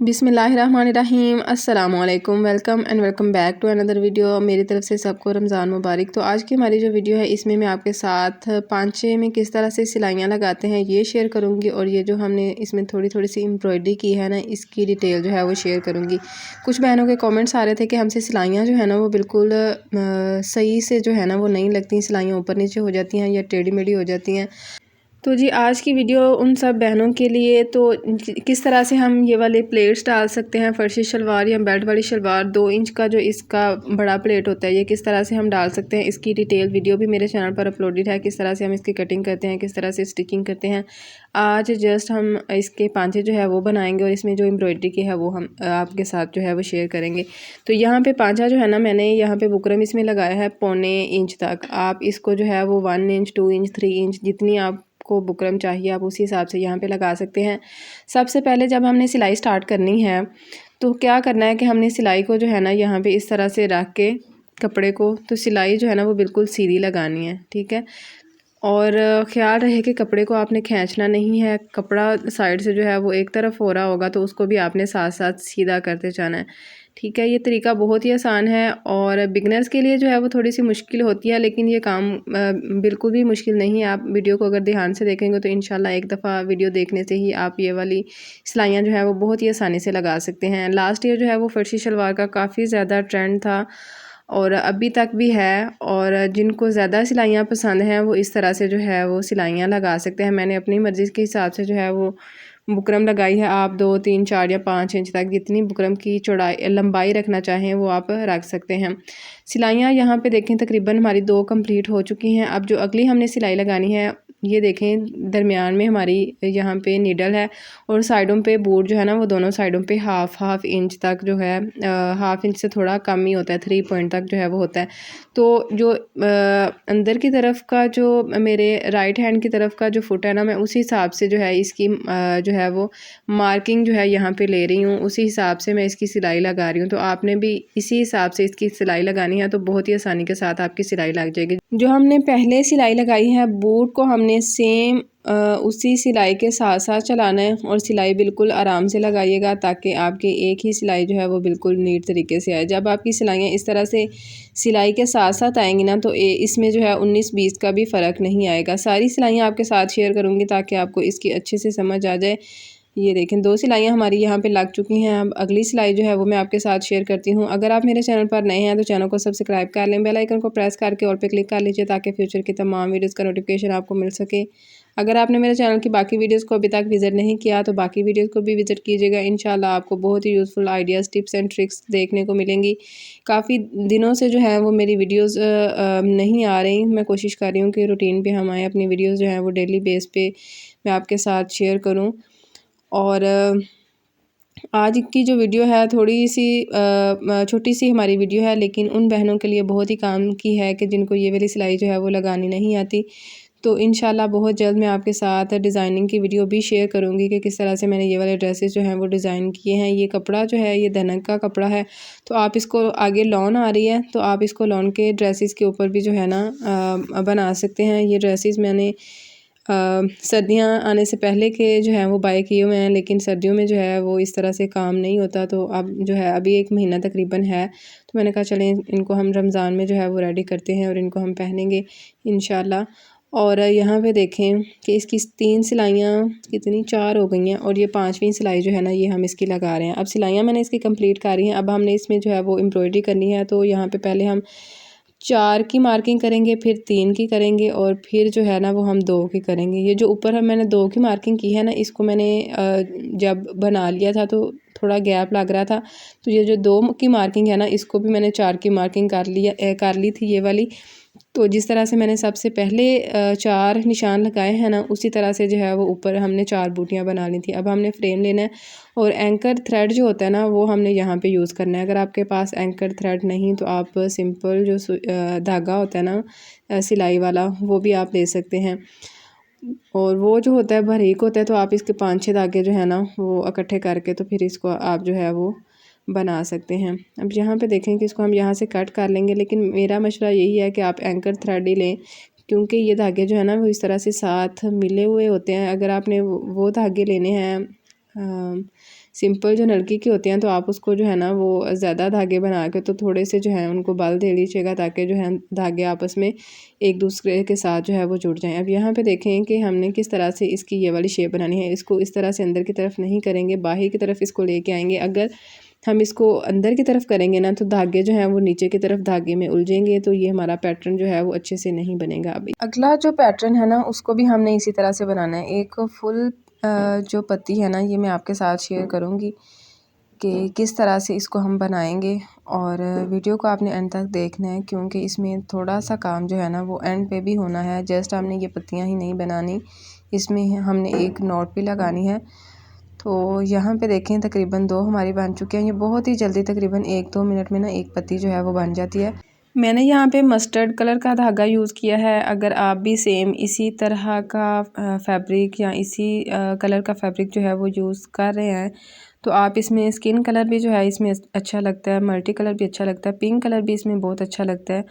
बिस्मिल्लाहिर्रहमानिर्रहीम अस्सलामुअलैकुम welcome back to another video. मेरी तरफ से सबको रमज़ान मुबारक। तो आज की हमारी जो वीडियो है इसमें मैं आपके साथ पांचे में किस तरह से सिलाइयाँ लगाते हैं ये शेयर करूंगी, और ये जो हमने इसमें थोड़ी थोड़ी सी एम्ब्रॉयडरी की है ना, इसकी डिटेल जो है वो शेयर करूँगी। कुछ बहनों के कॉमेंट्स आ रहे थे कि हमसे सिलाइयाँ जो है ना वो बिल्कुल सही से जो है ना वो नहीं लगती, सिलाइयाँ ऊपर नीचे हो जाती हैं या टेढ़ी मेढ़ी हो जाती हैं। तो जी आज की वीडियो उन सब बहनों के लिए, तो किस तरह से हम ये वाले प्लेट्स डाल सकते हैं फर्शी शलवार या बेल्ट वाली शलवार, 2 इंच का जो इसका बड़ा प्लेट होता है ये किस तरह से हम डाल सकते हैं, इसकी डिटेल वीडियो भी मेरे चैनल पर अपलोडेड है। किस तरह से हम इसकी कटिंग करते हैं, किस तरह से स्टिचिंग करते हैं। आज जस्ट हम इसके पांचे जो है वो बनाएंगे और इसमें जो एम्ब्रॉयडरी की है वो हम आपके साथ जो है वो शेयर करेंगे। तो यहाँ पे पांचा जो है ना, मैंने यहाँ पे बुकरम इसमें लगाया है 1.25 इंच तक। आप इसको जो है वो 1 इंच 2 इंच 3 इंच जितनी को बुकरम चाहिए आप उसी हिसाब से यहाँ पे लगा सकते हैं। सबसे पहले जब हमने सिलाई स्टार्ट करनी है तो क्या करना है कि हमने सिलाई को जो है ना यहाँ पे इस तरह से रख के कपड़े को, तो सिलाई जो है ना वो बिल्कुल सीधी लगानी है, ठीक है। और ख़्याल रहे कि कपड़े को आपने खींचना नहीं है। कपड़ा साइड से जो है वो एक तरफ हो रहा होगा तो उसको भी आपने साथ साथ सीधा करते जाना है, ठीक है। ये तरीका बहुत ही आसान है और बिगनर्स के लिए जो है वो थोड़ी सी मुश्किल होती है, लेकिन ये काम बिल्कुल भी मुश्किल नहीं है। आप वीडियो को अगर ध्यान से देखेंगे तो इंशाल्लाह एक दफ़ा वीडियो देखने से ही आप ये वाली सिलाइयाँ जो है वो बहुत ही आसानी से लगा सकते हैं। लास्ट ईयर जो है वो फर्शी शलवार का काफ़ी ज़्यादा ट्रेंड था और अभी तक भी है, और जिनको ज़्यादा सिलाइयाँ पसंद हैं वो इस तरह से जो है वो सिलाइयाँ लगा सकते हैं। मैंने अपनी मर्ज़ी के हिसाब से जो है वो बुकरम लगाई है। आप 2 3 4 या 5 इंच तक जितनी बुकरम की चौड़ाई लंबाई रखना चाहें वो आप रख सकते हैं। सिलाइयाँ यहाँ पे देखें तकरीबन हमारी 2 कंप्लीट हो चुकी हैं। अब जो अगली हमने सिलाई लगानी है ये देखें दरमियान में हमारी यहाँ पे नीडल है और साइडों पे बूट जो है ना वो दोनों साइडों पे हाफ इंच तक जो है, हाफ इंच से थोड़ा कम ही होता है, 3 पॉइंट तक जो है वो होता है। तो जो अंदर की तरफ का जो मेरे राइट हैंड की तरफ का जो फुट है ना, मैं उसी हिसाब से जो है इसकी जो है वो मार्किंग जो है यहाँ पे ले रही हूँ, उसी हिसाब से मैं इसकी सिलाई लगा रही हूँ। तो आपने भी इसी हिसाब से इसकी सिलाई लगानी है तो बहुत ही आसानी के साथ आपकी सिलाई लग जाएगी। जो हमने पहले सिलाई लगाई है बूट को हमने सेम उसी सिलाई के साथ साथ चलाना है और सिलाई बिल्कुल आराम से लगाइएगा ताकि आपकी एक ही सिलाई जो है वो बिल्कुल नीट तरीके से आए। जब आपकी सिलाइयाँ इस तरह से सिलाई के साथ साथ आएंगी ना तो इसमें जो है 19-20 का भी फ़र्क नहीं आएगा। सारी सिलाइयाँ आपके साथ शेयर करूँगी ताकि आपको इसकी अच्छे से समझ आ जाए। ये देखें 2 सिलाइयाँ हमारी यहाँ पे लग चुकी हैं। अब अगली सिलाई जो है वो मैं आपके साथ शेयर करती हूँ। अगर आप मेरे चैनल पर नए हैं तो चैनल को सब्सक्राइब कर लें, बेल आइकन को प्रेस करके और पे क्लिक कर लीजिए ताकि फ्यूचर की तमाम वीडियोज़ का नोटिफिकेशन आपको मिल सके। अगर आपने मेरे चैनल की बाकी वीडियोज़ को अभी तक विज़िट नहीं किया तो बाकी वीडियोज़ को भी विज़िट कीजिएगा। इंशाल्लाह आपको बहुत ही useful ideas tips and tricks देखने को मिलेंगी। काफ़ी दिनों से जो है वो मेरी वीडियोज़ नहीं आ रही। मैं कोशिश कर रही हूँ कि रूटीन पे हम आएँ, अपनी वीडियोज़ जो हैं वो डेली बेस पे मैं आपके साथ शेयर करूँ। और आज की जो वीडियो है थोड़ी सी छोटी सी हमारी वीडियो है, लेकिन उन बहनों के लिए बहुत ही काम की है कि जिनको ये वाली सिलाई जो है वो लगानी नहीं आती। तो इंशाल्लाह बहुत जल्द मैं आपके साथ डिज़ाइनिंग की वीडियो भी शेयर करूंगी कि किस तरह से मैंने ये वाले ड्रेसेस जो हैं वो डिज़ाइन किए हैं। ये कपड़ा जो है ये धनक का कपड़ा है, तो आप इसको आगे लॉन आ रही है तो आप इसको लॉन के ड्रेसेस के ऊपर भी जो है ना बना सकते हैं। ये ड्रेसेस मैंने सर्दियाँ आने से पहले के जो है वो बाय किए हुए हैं, लेकिन सर्दियों में जो है वो इस तरह से काम नहीं होता। तो अब जो है अभी 1 महीना तकरीबन है, तो मैंने कहा चलें इनको हम रमज़ान में जो है वो रेडी करते हैं और इनको हम पहनेंगे इंशाल्लाह। और यहाँ पे देखें कि इसकी 3 सिलाइयाँ कितनी 4 हो गई हैं और ये 5वीं सिलाई जो है ना ये हम इसकी लगा रहे हैं। अब सिलाइयाँ मैंने इसकी कंप्लीट कर रही हैं। अब हमने इसमें जो है वो एम्ब्रॉयडरी करनी है, तो यहाँ पे पहले हम 4 की मार्किंग करेंगे, फिर 3 की करेंगे और फिर जो है ना वो हम 2 की करेंगे। ये जो ऊपर मैंने 2 की मार्किंग की है ना, इसको मैंने जब बना लिया था तो थोड़ा गैप लग रहा था, तो ये जो 2 की मार्किंग है ना इसको भी मैंने 4 की मार्किंग कर ली थी ये वाली। तो जिस तरह से मैंने सबसे पहले 4 निशान लगाए हैं ना, उसी तरह से जो है वो ऊपर हमने 4 बूटियाँ बना ली थी। अब हमने फ्रेम लेना है और एंकर थ्रेड जो होता है ना वो हमने यहाँ पे यूज़ करना है। अगर आपके पास एंकर थ्रेड नहीं तो आप सिंपल जो धागा होता है ना सिलाई वाला वो भी आप ले सकते हैं, और वो जो होता है बारीक होता है, तो आप इसके 5-6 धागे जो है ना वो इकट्ठे करके तो फिर इसको आप जो है वो बना सकते हैं। अब यहाँ पे देखें कि इसको हम यहाँ से कट कर लेंगे, लेकिन मेरा मशवरा यही है कि आप एंकर थ्रेड ही लें क्योंकि ये धागे जो है ना वो इस तरह से साथ मिले हुए होते हैं। अगर आपने वो धागे लेने हैं सिंपल जो नलकी की होती हैं तो आप उसको जो है ना वो ज़्यादा धागे बना के तो थोड़े से जो है उनको बल दे लीजिएगा, ताकि जो है धागे आपस में एक दूसरे के साथ जो है वो जुड़ जाएं। अब यहाँ पे देखें कि हमने किस तरह से इसकी ये वाली शेप बनानी है। इसको इस तरह से अंदर की तरफ नहीं करेंगे, बाहर की तरफ इसको लेके आएंगे। अगर हम इसको अंदर की तरफ करेंगे ना तो धागे जो है वो नीचे की तरफ धागे में उलझेंगे, तो ये हमारा पैटर्न जो है वो अच्छे से नहीं बनेगा। अभी अगला जो पैटर्न है ना उसको भी हमने इसी तरह से बनाना है। एक फुल जो पत्ती है ना ये मैं आपके साथ शेयर करूँगी कि किस तरह से इसको हम बनाएंगे, और वीडियो को आपने एंड तक देखना है क्योंकि इसमें थोड़ा सा काम जो है ना वो एंड पे भी होना है। जस्ट हमने ये पत्तियां ही नहीं बनानी, इसमें हमने एक नॉट भी लगानी है। तो यहाँ पे देखें तकरीबन 2 हमारी बन चुके हैं। ये बहुत ही जल्दी तकरीबन 1-2 मिनट में ना एक पत्ती जो है वो बन जाती है। मैंने यहाँ पे मस्टर्ड कलर का धागा यूज़ किया है। अगर आप भी सेम इसी तरह का फैब्रिक या इसी कलर का फैब्रिक जो है वो यूज़ कर रहे हैं तो आप इसमें स्किन कलर भी जो है इसमें अच्छा लगता है, मल्टी कलर भी अच्छा लगता है, पिंक कलर भी इसमें बहुत अच्छा लगता है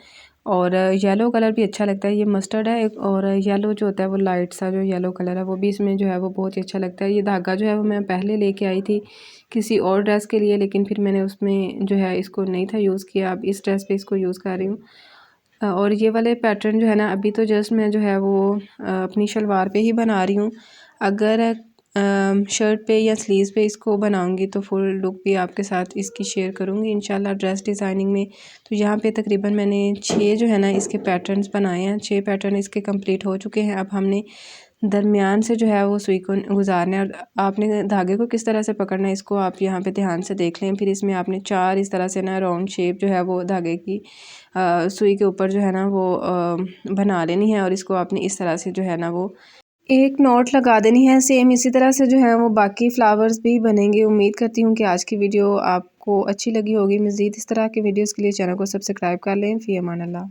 और येलो कलर भी अच्छा लगता है। ये मस्टर्ड है और येलो जो होता है वो लाइट सा जो येलो कलर है वो भी इसमें जो है वो बहुत ही अच्छा लगता है। ये धागा जो है वो मैं पहले लेके आई थी किसी और ड्रेस के लिए, लेकिन फिर मैंने उसमें जो है इसको नहीं था यूज़ किया। अब इस ड्रेस पे इसको यूज़ कर रही हूँ। और ये वाले पैटर्न जो है ना अभी तो जस्ट मैं जो है वो अपनी शलवार पे ही बना रही हूँ। अगर शर्ट पे या स्लीव्स पे इसको बनाऊंगी तो फुल लुक भी आपके साथ इसकी शेयर करूँगी इंशाल्लाह ड्रेस डिज़ाइनिंग में। तो यहाँ पे तकरीबन मैंने 6 जो है ना इसके पैटर्न्स बनाए हैं। 6 पैटर्न इसके कंप्लीट हो चुके हैं। अब हमने दरमियान से जो है वो सुई को गुजारना है और आपने धागे को किस तरह से पकड़ना है इसको आप यहाँ पे ध्यान से देख लें। फिर इसमें आपने 4 इस तरह से ना राउंड शेप जो है वो धागे की सुई के ऊपर जो है ना वो बना लेनी है और इसको आपने इस तरह से जो है ना वो एक नॉट लगा देनी है। सेम इसी तरह से जो है वो बाकी फ्लावर्स भी बनेंगे। उम्मीद करती हूँ कि आज की वीडियो आपको अच्छी लगी होगी। मज़ीद इस तरह के वीडियोस के लिए चैनल को सब्सक्राइब कर लें। फ़ी अमान अल्लाह।